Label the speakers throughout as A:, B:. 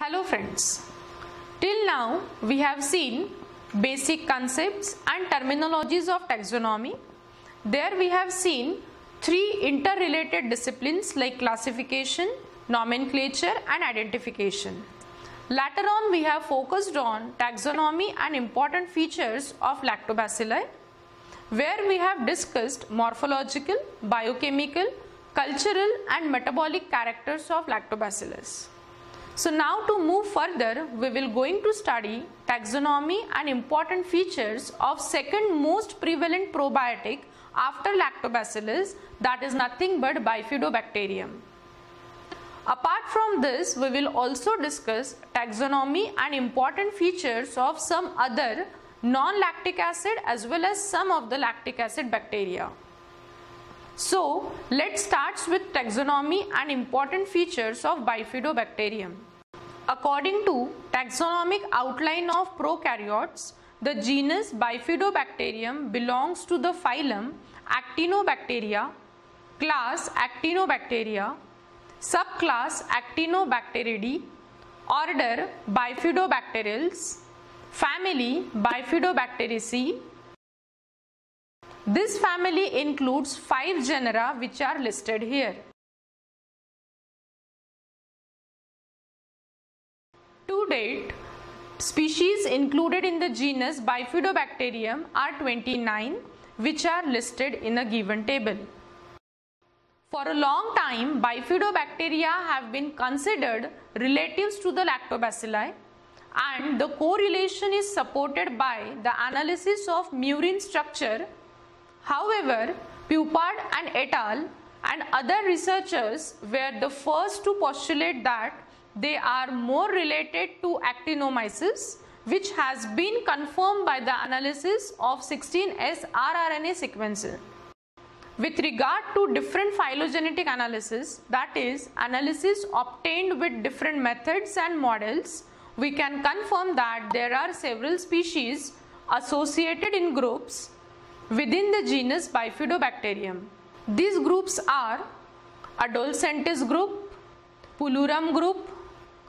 A: Hello friends, till now we have seen basic concepts and terminologies of taxonomy. There we have seen three interrelated disciplines like classification, nomenclature and identification. Later on we have focused on taxonomy and important features of lactobacilli, where we have discussed morphological, biochemical, cultural and metabolic characters of lactobacillus. So now to move further, we will going to study taxonomy and important features of second most prevalent probiotic after lactobacillus, that is nothing but bifidobacterium. Apart from this, we will also discuss taxonomy and important features of some other non-lactic acid as well as some of the lactic acid bacteria. So let's start with taxonomy and important features of bifidobacterium. According to taxonomic outline of prokaryotes, the genus Bifidobacterium belongs to the phylum Actinobacteria, class Actinobacteria, subclass Actinobacteridae, order Bifidobacteriales, family Bifidobacteriaceae. This family includes 5 genera which are listed here. To date, species included in the genus Bifidobacterium are 29, which are listed in a given table. For a long time, Bifidobacteria have been considered relatives to the lactobacilli, and the correlation is supported by the analysis of murine structure. However, Pupard and et al. And other researchers were the first to postulate that they are more related to Actinomyces, which has been confirmed by the analysis of 16S rRNA sequences. With regard to different phylogenetic analysis, that is, analysis obtained with different methods and models, we can confirm that there are several species associated in groups within the genus Bifidobacterium. These groups are Adolescentis group, Pullurum group,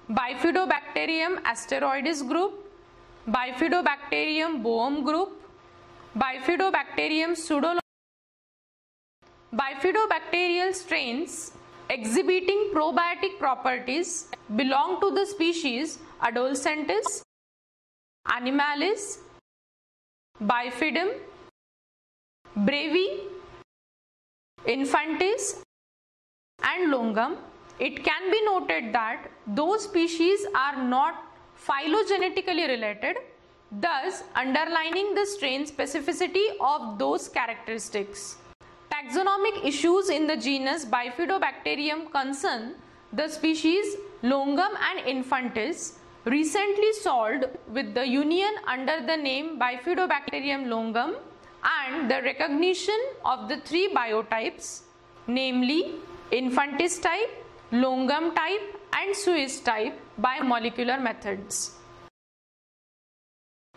A: Bifidobacterium asteroides group, Bifidobacterium boum group, Bifidobacterium pseudolocus. Bifidobacterial strains exhibiting probiotic properties belong to the species Adolescentis, Animalis, Bifidum, Brevi, Infantis and Longum. It can be noted that those species are not phylogenetically related, thus underlining the strain specificity of those characteristics. Taxonomic issues in the genus Bifidobacterium concern the species Longum and Infantis, recently solved with the union under the name Bifidobacterium longum and the recognition of the 3 biotypes, namely Infantis type, Longum type and Suis type by molecular methods.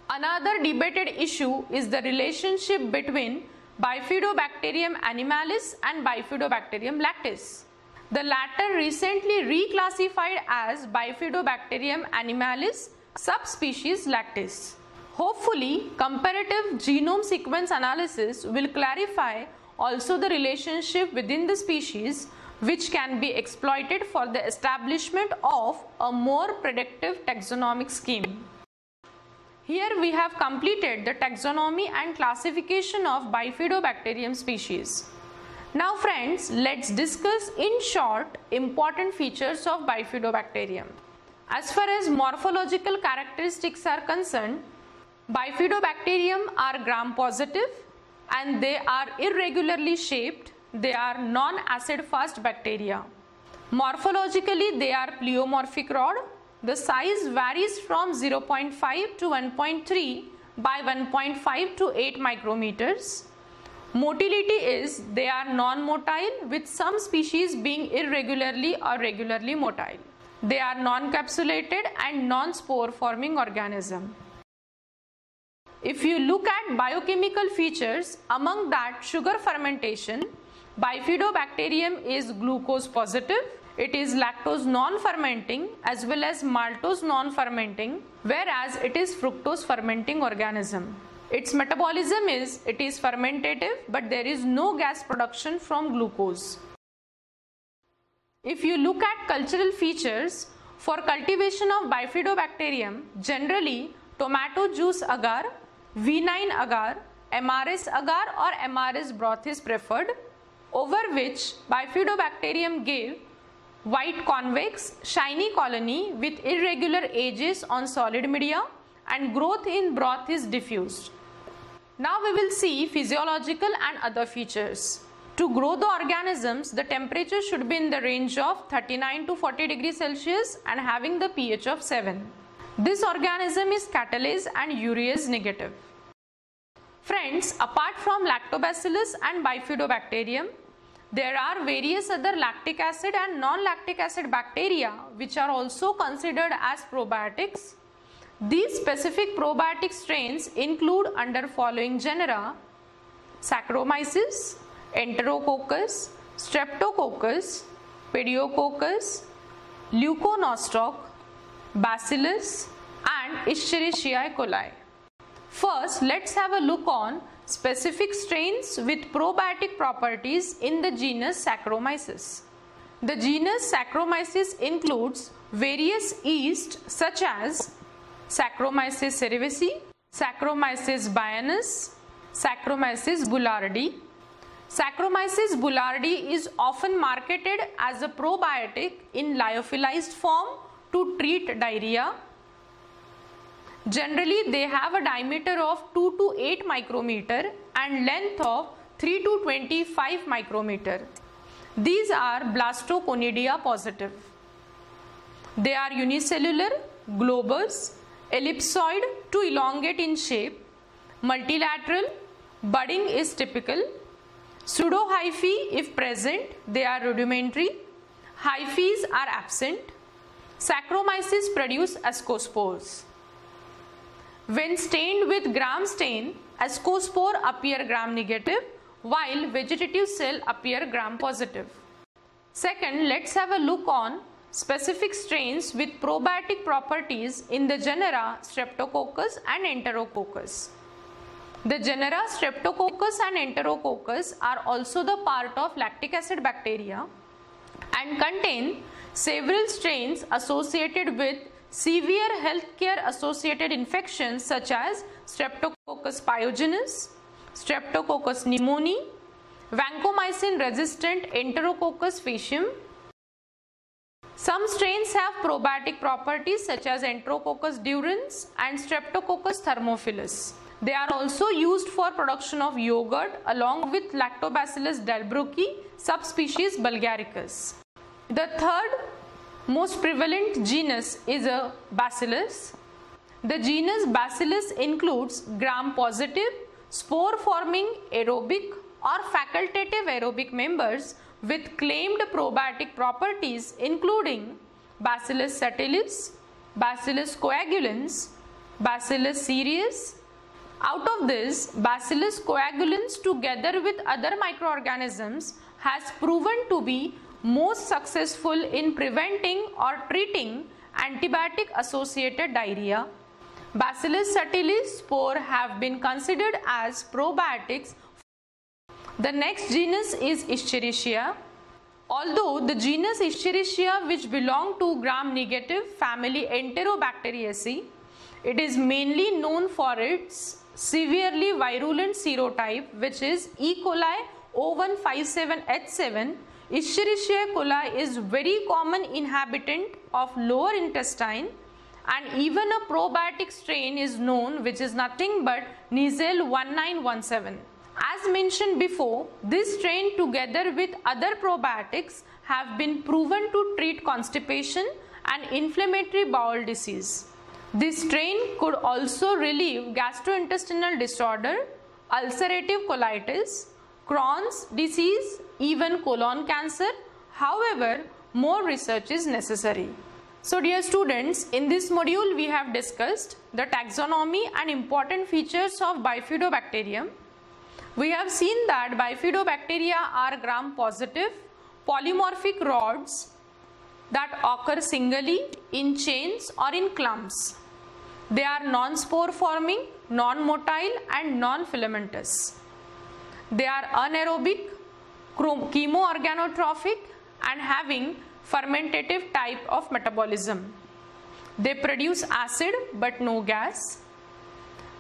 A: Another debated issue is the relationship between Bifidobacterium animalis and Bifidobacterium lactis. The latter recently reclassified as Bifidobacterium animalis subspecies lactis. Hopefully, comparative genome sequence analysis will clarify also the relationship within the species, which can be exploited for the establishment of a more predictive taxonomic scheme. Here we have completed the taxonomy and classification of Bifidobacterium species. Now friends, let's discuss in short important features of Bifidobacterium. As far as morphological characteristics are concerned, Bifidobacterium are gram-positive and they are irregularly shaped. They are non-acid fast bacteria. Morphologically, they are pleomorphic rod. The size varies from 0.5 to 1.3 by 1.5 to 8 micrometers. Motility is they are non-motile, with some species being irregularly or regularly motile. They are non-capsulated and non-spore forming organism. If you look at biochemical features, among that sugar fermentation, Bifidobacterium is glucose positive. it is lactose non-fermenting as well as maltose non-fermenting, whereas it is fructose fermenting organism. Its metabolism is, it is fermentative, but there is no gas production from glucose. If you look at cultural features, for cultivation of Bifidobacterium, generally tomato juice agar, V9 agar, MRS agar or MRS broth is preferred, over which Bifidobacterium give white convex, shiny colony with irregular edges on solid media, and growth in broth is diffused. Now we will see physiological and other features. To grow the organisms, the temperature should be in the range of 39 to 40 degrees Celsius and having the pH of 7. This organism is catalase and urease negative. Friends, apart from Lactobacillus and Bifidobacterium, there are various other lactic acid and non-lactic acid bacteria which are also considered as probiotics. These specific probiotic strains include under following genera: Saccharomyces, Enterococcus, Streptococcus, Pediococcus, Leuconostoc, Bacillus and Escherichia coli. First, let's have a look on specific strains with probiotic properties in the genus Saccharomyces. The genus Saccharomyces includes various yeasts such as Saccharomyces cerevisiae, Saccharomyces bianus, Saccharomyces boulardii. Saccharomyces boulardii is often marketed as a probiotic in lyophilized form to treat diarrhea. Generally, they have a diameter of 2 to 8 micrometer and length of 3 to 25 micrometer. These are Blastoconidia positive. They are unicellular, globose, ellipsoid to elongate in shape, multilateral, budding is typical, pseudohyphae if present, they are rudimentary, hyphaes are absent. Saccharomyces produce ascospores. When stained with gram stain, ascospore appear gram negative while vegetative cell appear gram positive. Second, let's have a look on specific strains with probiotic properties in the genera Streptococcus and Enterococcus. The genera Streptococcus and Enterococcus are also the part of lactic acid bacteria and contain several strains associated with severe healthcare associated infections such as Streptococcus pyogenes, Streptococcus pneumoniae, vancomycin resistant Enterococcus faecium. Some strains have probiotic properties such as Enterococcus durans and Streptococcus thermophilus. They are also used for production of yogurt along with Lactobacillus delbrueckii subspecies bulgaricus. The third most prevalent genus is a Bacillus. The genus Bacillus includes gram-positive, spore-forming aerobic or facultative aerobic members with claimed probiotic properties including Bacillus subtilis, Bacillus coagulans, Bacillus cereus. Out of this, Bacillus coagulans together with other microorganisms has proven to be most successful in preventing or treating antibiotic associated diarrhea. Bacillus subtilis spore have been considered as probiotics. The next genus is Escherichia. Although the genus Escherichia, which belong to gram-negative family Enterobacteriaceae, it is mainly known for its severely virulent serotype, which is E. coli O157H7. Escherichia coli is very common inhabitant of lower intestine, and even a probiotic strain is known, which is nothing but Neisel 1917. As mentioned before, this strain together with other probiotics have been proven to treat constipation and inflammatory bowel disease. This strain could also relieve gastrointestinal disorder, ulcerative colitis, Crohn's disease, even colon cancer. However, more research is necessary. So dear students, in this module we have discussed the taxonomy and important features of Bifidobacterium. We have seen that Bifidobacteria are gram-positive, polymorphic rods that occur singly, in chains or in clumps. They are non-spore forming, non-motile and non-filamentous. They are anaerobic, chemoorganotrophic and having fermentative type of metabolism. They produce acid but no gas.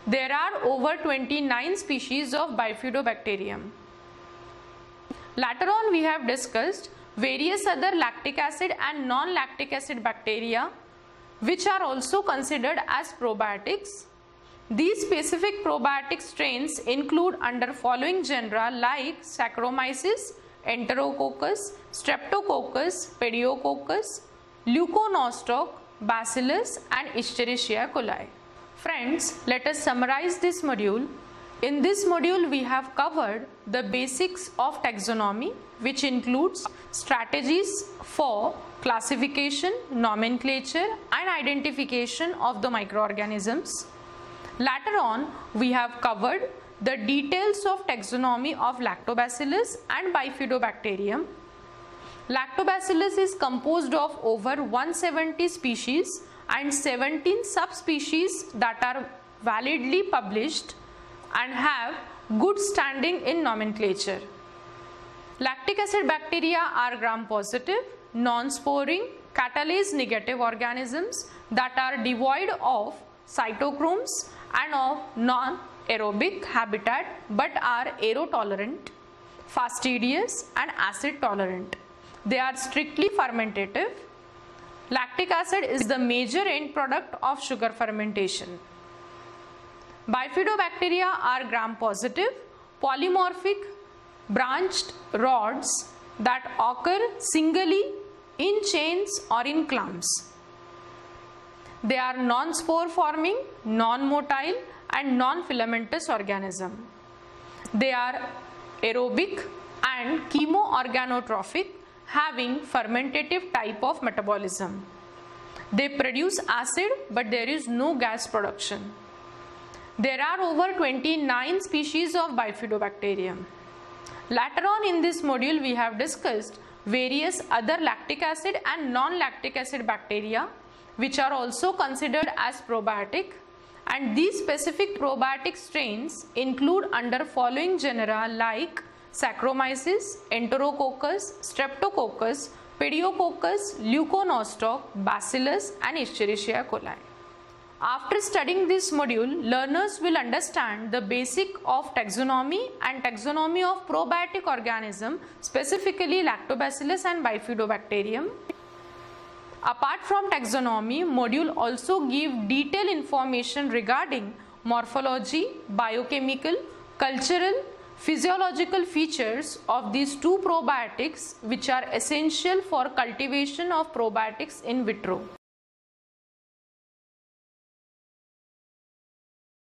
A: There are over 29 species of Bifidobacterium. Later on we have discussed various other lactic acid and non-lactic acid bacteria which are also considered as probiotics. These specific probiotic strains include under following genera like Saccharomyces, Enterococcus, Streptococcus, Pediococcus, Leuconostoc, Bacillus and Escherichia coli. Friends, let us summarize this module. In this module, we have covered the basics of taxonomy, which includes strategies for classification, nomenclature and identification of the microorganisms. Later on, we have covered the details of taxonomy of Lactobacillus and Bifidobacterium. Lactobacillus is composed of over 170 species and 17 subspecies that are validly published and have good standing in nomenclature. Lactic acid bacteria are gram-positive, non-sporing, catalase negative organisms that are devoid of cytochromes and of non-aerobic habitat but are aerotolerant, fastidious and acid tolerant. They are strictly fermentative. Lactic acid is the major end product of sugar fermentation. Bifidobacteria are gram-positive, polymorphic, branched rods that occur singly, in chains or in clumps. They are non-spore forming, non-motile and non-filamentous organism. They are aerobic and chemoorganotrophic, having fermentative type of metabolism. They produce acid but there is no gas production. There are over 29 species of Bifidobacterium. Later on in this module we have discussed various other lactic acid and non-lactic acid bacteria which are also considered as probiotic, and these specific probiotic strains include under following genera like Saccharomyces, Enterococcus, Streptococcus, Pediococcus, Leuconostoc, Bacillus and Escherichia coli. After studying this module, learners will understand the basic of taxonomy and taxonomy of probiotic organism, specifically Lactobacillus and Bifidobacterium. Apart from taxonomy, module also give detailed information regarding morphology, biochemical, cultural, physiological features of these two probiotics which are essential for cultivation of probiotics in vitro.